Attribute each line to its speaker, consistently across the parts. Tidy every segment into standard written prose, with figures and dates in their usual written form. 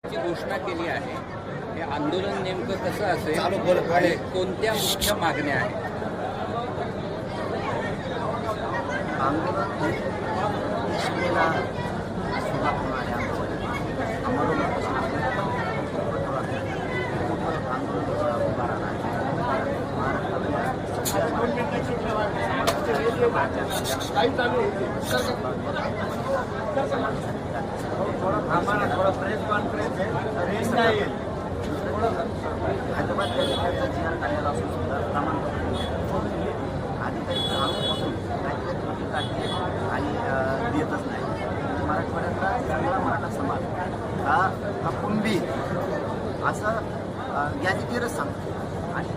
Speaker 1: ची घोषणा केली आहे. हे आंदोलन नेमकं कसं असेल आणि कोणत्या मुख्य मागण्या आहेत?
Speaker 2: आंदोलन हे देशभराला सुरुवात होणारे आंदोलन आंदोलनापासून आंदोलन उभा राहणार आम्हाला प्रेस कॉन्फरन्स हैदराबाद तालुक्याचा जी आर कार्यालय असून सुद्धा प्रमाणपत्र अधिकारी पासून काहीतरी त्रुटी काढते आणि देतच नाही. मराठवाड्यातला सगळा मराठा समाज हा कुणबी असं गॅजेटियरच सांगतो आणि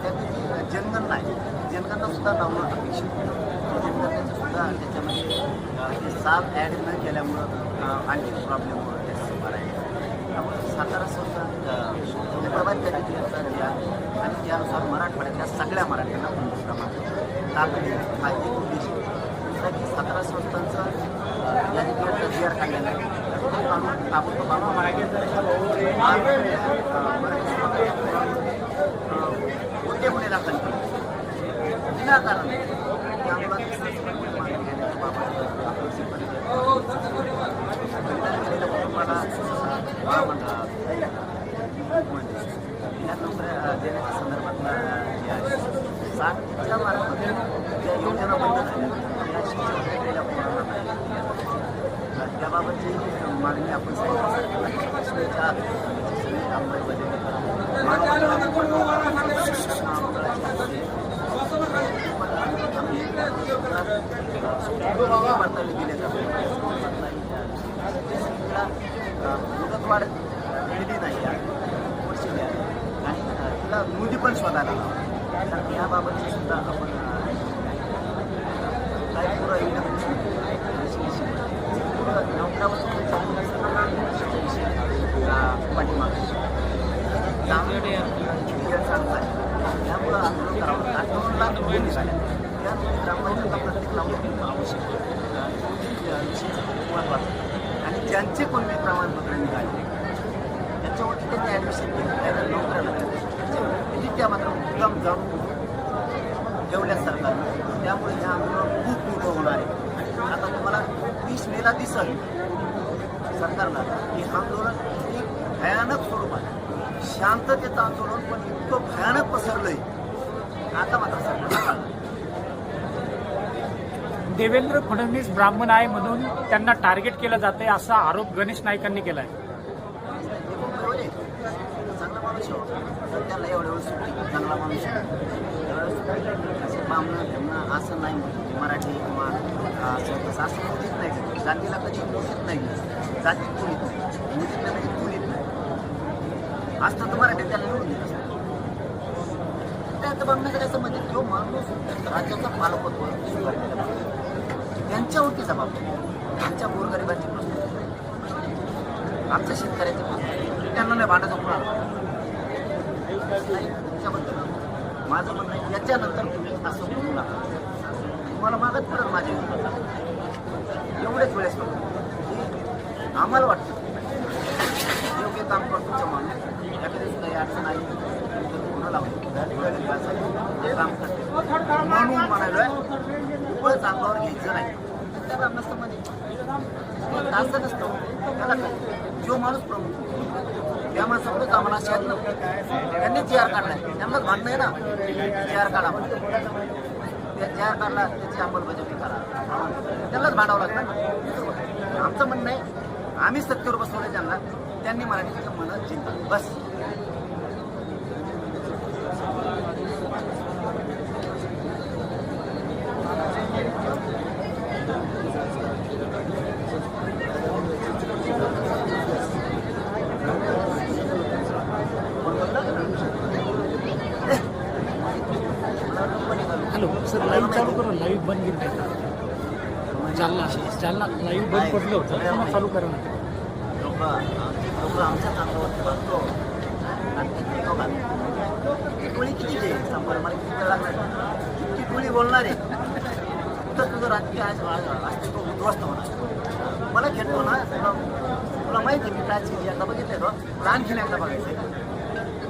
Speaker 2: त्याची जनगणना आहे. जनगणना सुद्धा लावणं अपेक्षित जनगणनेचं सुद्धा त्याच्यामध्ये ते साल ॲड न केल्यामुळं आणखी प्रॉब्लेम होणार आहे. त्यामुळे सातारा संस्थान हैदराबाद गॅजेटियरचा द्या आणि त्यानुसार मराठवाड्यातल्या सगळ्या मराठ्यांना प्रमाण ताकदी हा एक उद्देश आहे. दुसरा की सातारा संस्थांचा गॅजेटियरचा जी आर काढलेला आहे कोणते गुन्हे दाखल केले विनाकारण या नोकऱ्या देण्याच्या संदर्भातला जे आहे 60च्या मार्फत ज्या योजना बंद झाल्या या शिक्षण त्याबाबतची मागणी आपण सगळ्या वर्तवले गेले जाते. मुदतवाढ दिली नाही वर्षी द्या आणि तिला मुली पण शोधायला लावा. तर याबाबतची सुद्धा आपण काय पुरं पाठीमागे चांगला आहे. त्यामुळं आंदोलन करावं. आंदोलनाला मुली निघाल्या त्यामुळे ग्रामपंचायतला प्रत्येक लावून आवश्यक महत्त्वाचं आणि ज्यांचे कोणते प्रमाणपत्र निघाले त्याच्यावरती त्यांनी ॲडमिशन केलं त्याला नोकऱ्या लागल्या त्या मात्र मुद्दाम जाऊन ठेवल्या सरकारनं. त्यामुळे हे आंदोलन खूप मोठं होणार आहे. आता तुम्हाला 30 मेला दिसल सरकारला हे आंदोलन एक भयानक स्वरूपात शांततेचं आंदोलन पण इतकं भयानक पसरलंय आता मात्र सरकार
Speaker 3: देवेंद्र फडणवीस ब्राह्मण आहे म्हणून त्यांना टार्गेट केलं जाते असा आरोप गणेश नाईकांनी केला आहे.
Speaker 2: चांगला माणूस त्याला एवढ्या वेळ सुट्टी चांगला माणूस असे ब्राह्मण असं नाही मराठी किंवा असं मुलीत नाही जातीला कधी मुलीत नाही जाती मुलीत नाही मुलीत नाही मुलीत नाही असतं तर मराठी त्याला निवडून दिलं असतं. त्याचं बघण्याचं काय म्हणजे जो माणूस राज्याचा पालकत्व स्वीकारलेला त्यांच्या ओळखीचा बाब आमच्या गोरगरिबांचे प्रश्न आमच्या शेतकऱ्याचे प्रश्न त्यांना नाही भांडायचा कुणाला त्याच्याबद्दल माझं म्हणणं आहे याच्यानंतर तुम्ही असं बोलू नका. तुम्हाला मागत पडत माझ्या एवढेच वेळेस की आम्हाला वाटतं योग्य काम करतो तुमच्या माणूस एखादी सुद्धा अडचण आली कोणाला ते काम करते म्हणून म्हणायला खूपच अंगावर घ्यायचं नाही. त्याला नसतं म्हणजे असं नसतं त्याला जो माणूस प्रमुख त्या माणसाकडूनच आम्हाला शेत नव्हतं त्यांनी जी आर काढलाय त्यांनाच भांडणं आहे ना जी आर काढा म्हणजे त्या जी आर काढला त्याची अंमलबजावणी करा त्यांनाच भांडावं लागतं. आमचं म्हणणं आहे आम्ही सत्तेवर बसवलं त्यांना त्यांनी मराठीचं म्हणत जिंकलं बस.
Speaker 3: हॅलो सर लाईव्ह चालू करा. लाईव्ह बंद केलं जालना लाईव्ह बंद पडलं होतं मग चालू करा ना.
Speaker 2: लोक आमच्या अंगावरती बघतो कोळी किती घे मला किती वेळ लागणार किती कोळी बोलणार आहे तर तुझं राजकीय अस्तित्व उद्ध्वस्त होणार. मला खेळतो ना तुला माहिती आहे मी काय चीज एकदा बघितलंय तो तुला आणखीन एकदा बघायचं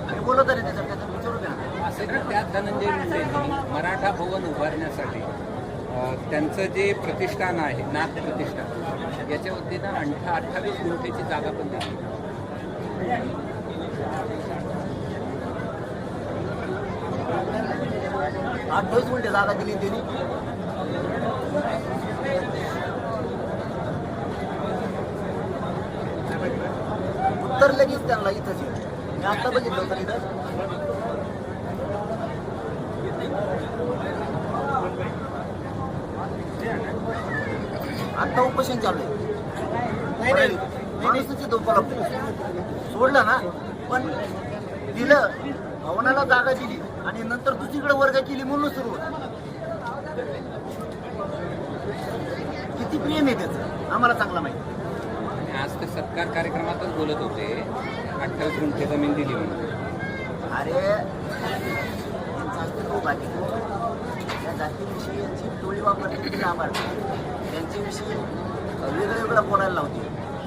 Speaker 2: मी बोलत आहे त्याच्यात त्याच्यात विचारू द्या.
Speaker 1: असं की त्या धनंजय मुंडेंनी मराठा भवन उभारण्यासाठी त्यांचं जे प्रतिष्ठान आहे नाथ प्रतिष्ठान याच्या वतीनं 28 गुंठेची जागा पण दिली.
Speaker 2: 28 गुंठे जागा दिली त्यांनी. उत्तर लगेच त्यांना इथंच येईल. मी आता बघितलं होतं इथं आता उपोषण चालू आहे. माणूसच इथं उपलब्ध सोडलं ना पण दिलं भवनाला जागा दिली आणि नंतर दुसरीकडे वर्ग केली म्हणून सुरू होत. किती प्रेम आहे त्याचं आम्हाला चांगला माहिती.
Speaker 1: आणि आज ते सत्कार कार्यक्रमातच बोलत होते 28 गुंठे जमीन दिली म्हणून.
Speaker 2: अरे त्यांचा अस्तित्व बाकी त्या जातीविषयी यांची टोळी वापरली आभार त्यांच्याविषयी वेगळं वेगळं बोलायला लावते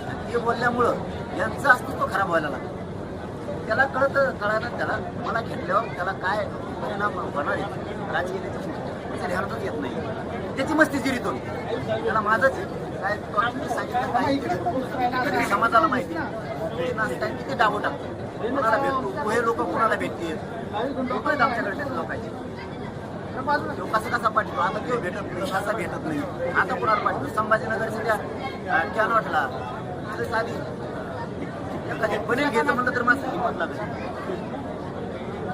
Speaker 2: आणि ते बोलल्यामुळं यांचं अस्तित्व खराब व्हायला लागलं. त्याला कळालं त्याला मला घेतल्यावर त्याला काय परिणाम होणार आहे राजकीय त्याच्या ध्यानातच येत नाही. त्याची मस्ती जिरीत होती. त्याला माझंच काय सांगितलं काय समाजाला माहिती किती नाचतात किती डाबो टाकतो कोणाला भेटतो हे लोक कोणाला भेटतील लोक आहेत आमच्याकडे त्या लोकांचे. तो कसा पाठवतो आता तो भेटत नाही असा भेटत नाही. आता कोणाला पाठवतो संभाजीनगरच्या कॅनॉटला तिथे साधी एखादी पनीर घ्यायचं म्हणलं तर माझं हिंमत लागेल.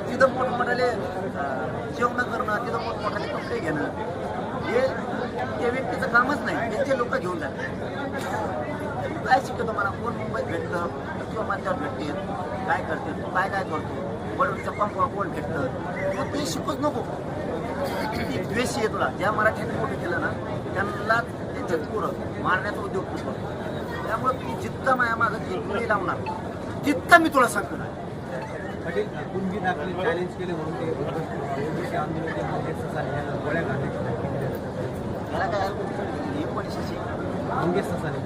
Speaker 2: तिथं मोठमोठाले जेवण करणं तिथं मोठमोठाले कपडे घेणं हे त्या व्यक्तीचं कामच नाही. त्यांचे लोक घेऊन जातात. काय शिकवतो मला कोण मुंबईत भेटतं किंवा माझ्यावर भेटते काय करते तू काय करतो बडवडीचा पंप कोण भेटतं मग ते शिकूच नको. किती द्वेषी आहे तुला ज्या मराठ्यांनी मोठं केलं ना त्यांना त्यांच्यात पुरं मारण्याचा उद्योग खूप होतो. त्यामुळे तू जितका माया माझं जितकी लावणार तितका मी तुला सांगतो ना.
Speaker 4: कुणबी दाखले चॅलेंज केले म्हणून ते ओबीसी आंदोलन गोळ्या घालण्याची
Speaker 2: मला काय 1900
Speaker 4: मंगेश ससाने